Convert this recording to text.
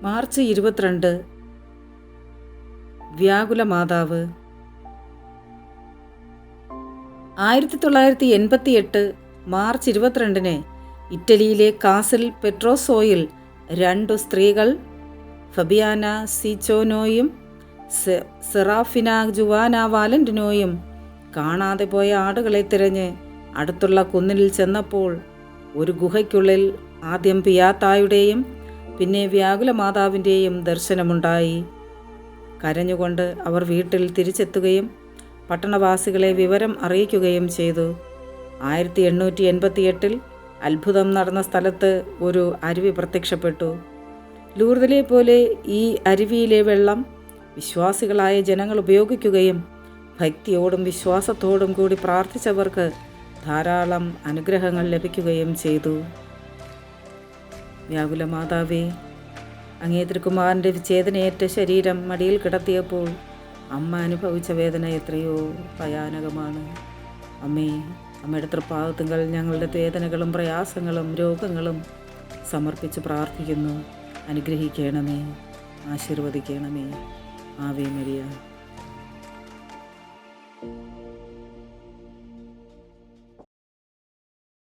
March 22 വ്യാകുല മാതാവ്. 1988 March 22 ഇറ്റലിയിലെ castle പെട്രോസോയിൽ 2 സ്ത്രീകൾ, ഫബിയാന സിച്ചോനോയും സെറാഫിന ജുവാന വാലന്റിനോയും കാണാതെ പോയ ആടുകളെ തിരഞ്ഞ് അടുത്തുള്ള കുന്നിൽ ചെന്നപ്പോൾ ഒരു ഗുഹയ്ക്കുള്ളിൽ ആദ്യം പിയാത്തായുടെയും പിന്നെ വ്യാകുല മാതാവിൻ്റെയും ദർശനമുണ്ടായി. കരഞ്ഞുകൊണ്ട് അവർ വീട്ടിൽ തിരിച്ചെത്തുകയും പട്ടണവാസികളെ വിവരം അറിയിക്കുകയും ചെയ്തു. 1888 അത്ഭുതം നടന്ന സ്ഥലത്ത് ഒരു അരുവി പ്രത്യക്ഷപ്പെട്ടു. ലൂർദിലെ പോലെ ഈ അരുവിയിലെ വെള്ളം വിശ്വാസികളായ ജനങ്ങൾ ഉപയോഗിക്കുകയും ഭക്തിയോടും വിശ്വാസത്തോടും കൂടി പ്രാർത്ഥിച്ചവർക്ക് ധാരാളം അനുഗ്രഹങ്ങൾ ലഭിക്കുകയും ചെയ്തു. വ്യാകുല മാതാവേ, അങ്ങേ തിരുക്കുമാരൻ്റെ വിച്ഛേദനയേറ്റ ശരീരം മടിയിൽ കിടത്തിയപ്പോൾ അമ്മ അനുഭവിച്ച വേദന എത്രയോ ഭയാനകമാണ്. അമ്മയുടെ തൃപ്പാദത്തിങ്കൽ ഞങ്ങളുടെ വേദനകളും പ്രയാസങ്ങളും രോഗങ്ങളും സമർപ്പിച്ച് പ്രാർത്ഥിക്കുന്നു. അനുഗ്രഹിക്കണമേ, ആശീർവദിക്കണമേ. Ave Maria.